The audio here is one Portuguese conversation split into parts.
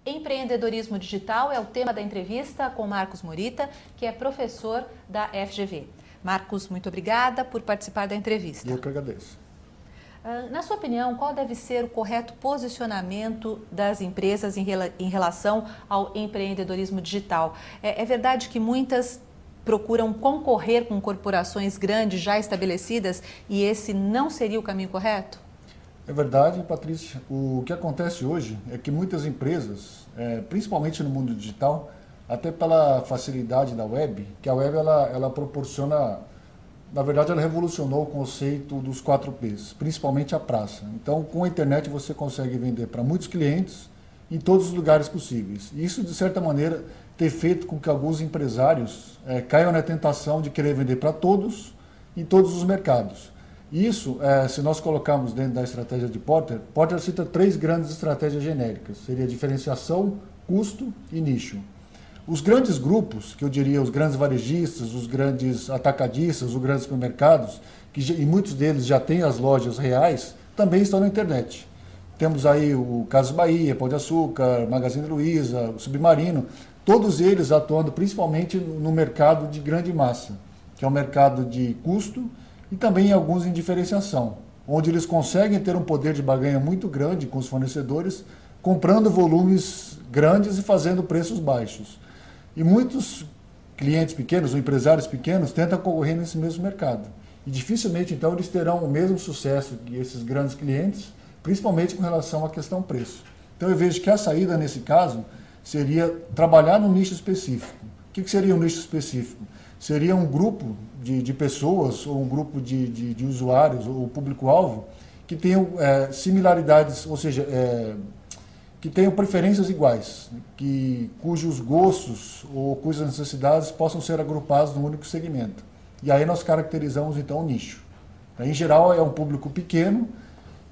Empreendedorismo digital é o tema da entrevista com Marcos Morita, que é professor da FGV. Marcos, muito obrigada por participar da entrevista. Eu que agradeço. Na sua opinião, qual deve ser o correto posicionamento das empresas em relação ao empreendedorismo digital? É verdade que muitas procuram concorrer com corporações grandes já estabelecidas e esse não seria o caminho correto? É verdade, Patrícia. O que acontece hoje é que muitas empresas, principalmente no mundo digital, até pela facilidade da web, que a web ela proporciona, na verdade ela revolucionou o conceito dos 4Ps, principalmente a praça. Então, com a internet você consegue vender para muitos clientes em todos os lugares possíveis. Isso, de certa maneira, tem feito com que alguns empresários caiam na tentação de querer vender para todos, em todos os mercados. Isso, se nós colocarmos dentro da estratégia de Porter cita 3 grandes estratégias genéricas, seria diferenciação, custo e nicho. Os grandes grupos, que eu diria os grandes varejistas, os grandes atacadistas, os grandes supermercados, e muitos deles já têm as lojas reais, também estão na internet. Temos aí o Casas Bahia, Pão de Açúcar, Magazine Luiza, o Submarino, todos eles atuando principalmente no mercado de grande massa, que é o mercado de custo, e também alguns em diferenciação, onde eles conseguem ter um poder de barganha muito grande com os fornecedores, comprando volumes grandes e fazendo preços baixos. E muitos clientes pequenos ou empresários pequenos tentam concorrer nesse mesmo mercado. E dificilmente, então, eles terão o mesmo sucesso que esses grandes clientes, principalmente com relação à questão preço. Então eu vejo que a saída, nesse caso, seria trabalhar num nicho específico. O que seria um nicho específico? Seria um grupo de pessoas ou um grupo de usuários ou público-alvo que tenham similaridades, ou seja, que tenham preferências iguais, cujos gostos ou cujas necessidades possam ser agrupados num único segmento. E aí nós caracterizamos então o nicho. Em geral é um público pequeno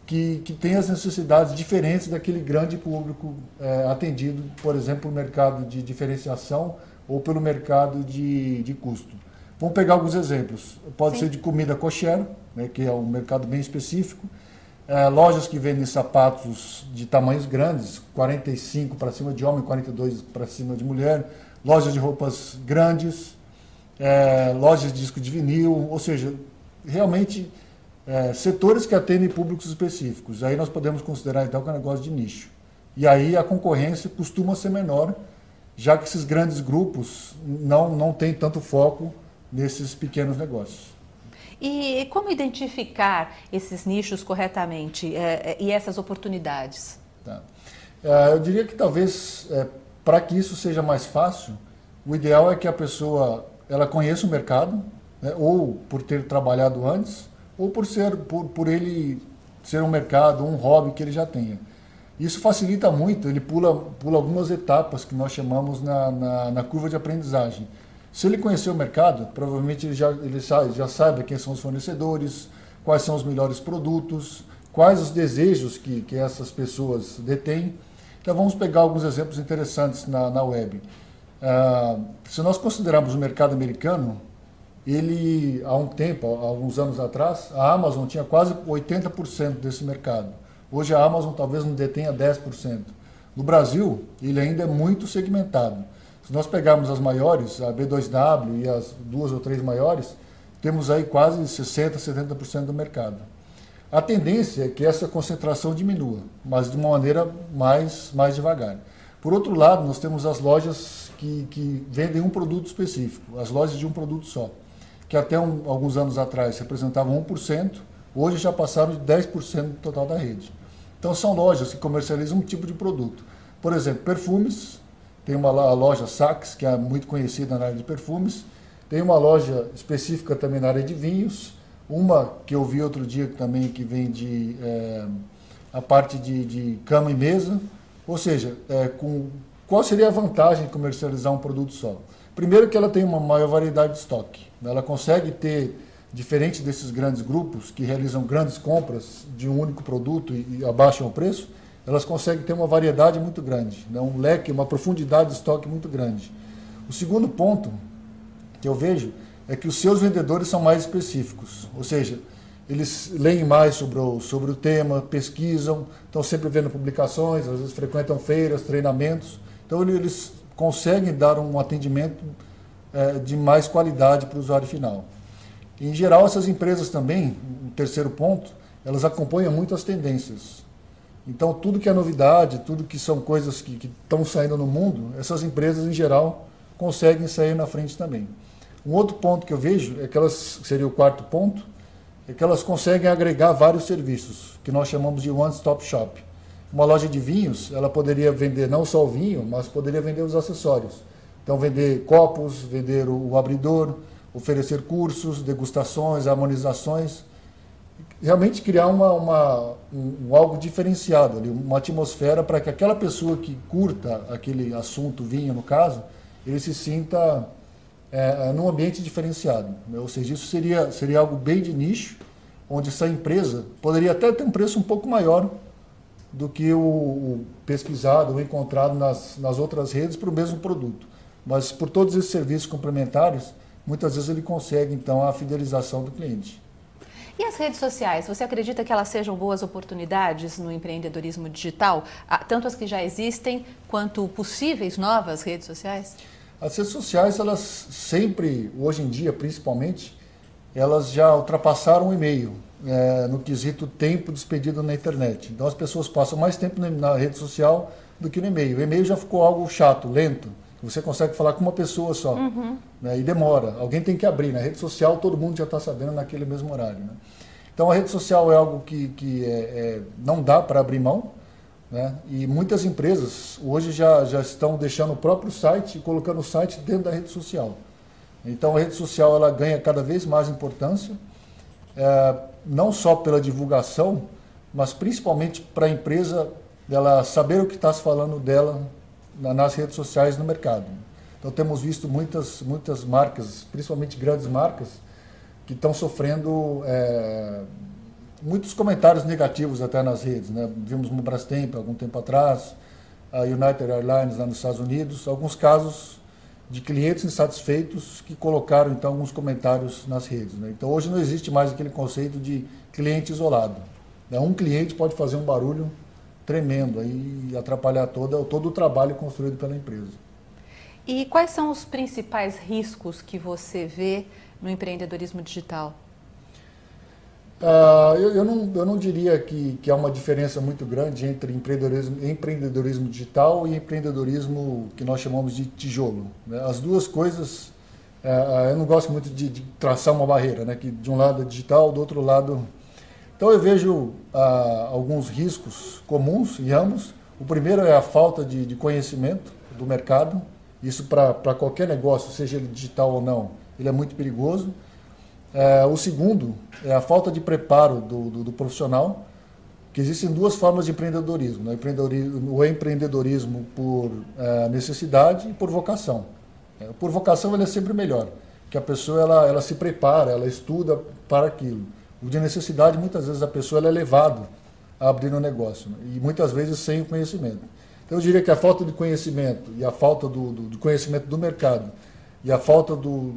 que tem as necessidades diferentes daquele grande público atendido, por exemplo, no mercado de diferenciação ou pelo mercado de custo. Vamos pegar alguns exemplos. Pode ser de comida kosher, né, que é um mercado bem específico. Lojas que vendem sapatos de tamanhos grandes, 45 para cima de homem, 42 para cima de mulher. Lojas de roupas grandes, lojas de disco de vinil, ou seja, realmente setores que atendem públicos específicos. Aí nós podemos considerar então que é um negócio de nicho. E aí a concorrência costuma ser menor, já que esses grandes grupos não têm tanto foco nesses pequenos negócios. E como identificar esses nichos corretamente e essas oportunidades? Tá. Eu diria que talvez, para que isso seja mais fácil, o ideal é que a pessoa ela conheça o mercado, né, ou por ter trabalhado antes, ou por ele ser um mercado, um hobby que ele já tenha. Isso facilita muito, ele pula algumas etapas que nós chamamos na curva de aprendizagem. Se ele conhecer o mercado, provavelmente ele já sabe quem são os fornecedores, quais são os melhores produtos, quais os desejos que essas pessoas detêm. Então vamos pegar alguns exemplos interessantes na web. Se nós considerarmos o mercado americano, ele, há alguns anos atrás, a Amazon tinha quase 80% desse mercado. Hoje a Amazon talvez não detenha 10%. No Brasil, ele ainda é muito segmentado. Se nós pegarmos as maiores, a B2W e as 2 ou 3 maiores, temos aí quase 60%, 70% do mercado. A tendência é que essa concentração diminua, mas de uma maneira mais devagar. Por outro lado, nós temos as lojas que vendem um produto específico, as lojas de um produto só, que até alguns anos atrás representavam 1%, hoje já passaram de 10% do total da rede. Então são lojas que comercializam um tipo de produto. Por exemplo, perfumes, tem uma loja Saks, que é muito conhecida na área de perfumes, tem uma loja específica também na área de vinhos, uma que eu vi outro dia também que vende a parte de cama e mesa, ou seja, qual seria a vantagem de comercializar um produto só? Primeiro que ela tem uma maior variedade de estoque, ela consegue ter, diferente desses grandes grupos que realizam grandes compras de um único produto e abaixam o preço, elas conseguem ter uma variedade muito grande, né? Um leque, uma profundidade de estoque muito grande. O segundo ponto que eu vejo é que os seus vendedores são mais específicos, ou seja, eles leem mais sobre o tema, pesquisam, estão sempre vendo publicações, às vezes frequentam feiras, treinamentos. Então, eles conseguem dar um atendimento de mais qualidade para o usuário final. Em geral, essas empresas também, o terceiro ponto, elas acompanham muito as tendências. Então, tudo que é novidade, tudo que são coisas que estão saindo no mundo, essas empresas, em geral, conseguem sair na frente também. Um outro ponto que eu vejo, é que elas, seria o quarto ponto, é que elas conseguem agregar vários serviços, que nós chamamos de one-stop shop. Uma loja de vinhos, ela poderia vender não só o vinho, mas poderia vender os acessórios. Então, vender copos, vender o abridor, oferecer cursos, degustações, harmonizações. Realmente criar algo diferenciado, ali, uma atmosfera para que aquela pessoa que curta aquele assunto, vinho no caso, ele se sinta num ambiente diferenciado. Né? Ou seja, isso seria algo bem de nicho, onde essa empresa poderia até ter um preço um pouco maior do que o pesquisado ou encontrado nas outras redes para o mesmo produto. Mas por todos esses serviços complementares, muitas vezes ele consegue então a fidelização do cliente. E as redes sociais, você acredita que elas sejam boas oportunidades no empreendedorismo digital? Tanto as que já existem, quanto possíveis novas redes sociais? As redes sociais, elas sempre, hoje em dia principalmente, elas já ultrapassaram o e-mail, no quesito tempo despedido na internet. Então as pessoas passam mais tempo na rede social do que no e-mail. O e-mail já ficou algo chato, lento. Você consegue falar com uma pessoa só, né, e demora. Alguém tem que abrir. Na rede social, todo mundo já está sabendo naquele mesmo horário. Né? Então, a rede social é algo que não dá para abrir mão. Né? E muitas empresas hoje já estão deixando o próprio site e colocando o site dentro da rede social. Então, a rede social ela ganha cada vez mais importância, não só pela divulgação, mas principalmente para a empresa dela saber o que está se falando dela nas redes sociais no mercado. Então temos visto muitas marcas, principalmente grandes marcas, que estão sofrendo muitos comentários negativos até nas redes. Né? Vimos no Brastemp algum tempo atrás, a United Airlines lá nos Estados Unidos, alguns casos de clientes insatisfeitos que colocaram então alguns comentários nas redes. Né? Então hoje não existe mais aquele conceito de cliente isolado. Né? Um cliente pode fazer um barulho tremendo e atrapalhar todo o trabalho construído pela empresa. E quais são os principais riscos que você vê no empreendedorismo digital? Eu não diria que há uma diferença muito grande entre empreendedorismo digital e empreendedorismo que nós chamamos de tijolo. Né? As duas coisas, eu não gosto muito de traçar uma barreira, né? Que de um lado é digital, do outro lado... Então eu vejo alguns riscos comuns em ambos. O primeiro é a falta de conhecimento do mercado. Isso para qualquer negócio, seja ele digital ou não, ele é muito perigoso. O segundo é a falta de preparo do profissional, que existem duas formas de empreendedorismo. Né? O empreendedorismo por necessidade e por vocação. Por vocação ele é sempre melhor, que a pessoa ela se prepara, ela estuda para aquilo. O de necessidade, muitas vezes a pessoa ela é levada a abrir um negócio, né? E muitas vezes sem o conhecimento. Então eu diria que a falta de conhecimento e a falta do conhecimento do mercado e a falta do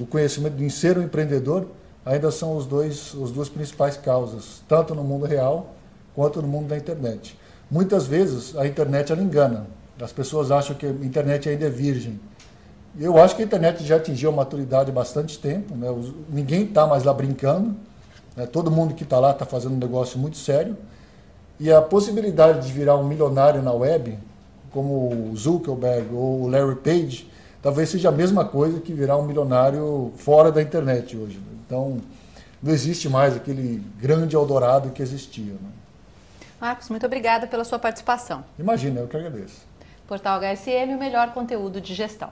conhecimento de ser um empreendedor ainda são as duas principais causas, tanto no mundo real quanto no mundo da internet. Muitas vezes a internet ela engana. As pessoas acham que a internet ainda é virgem. Eu acho que a internet já atingiu a maturidade há bastante tempo, né? Ninguém está mais lá brincando, né? Todo mundo que está lá está fazendo um negócio muito sério, e a possibilidade de virar um milionário na web, como o Zuckerberg ou o Larry Page, talvez seja a mesma coisa que virar um milionário fora da internet hoje. Então, não existe mais aquele grande Eldorado que existia. Né? Marcos, muito obrigada pela sua participação. Imagina, eu que agradeço. Portal HSM, o melhor conteúdo de gestão.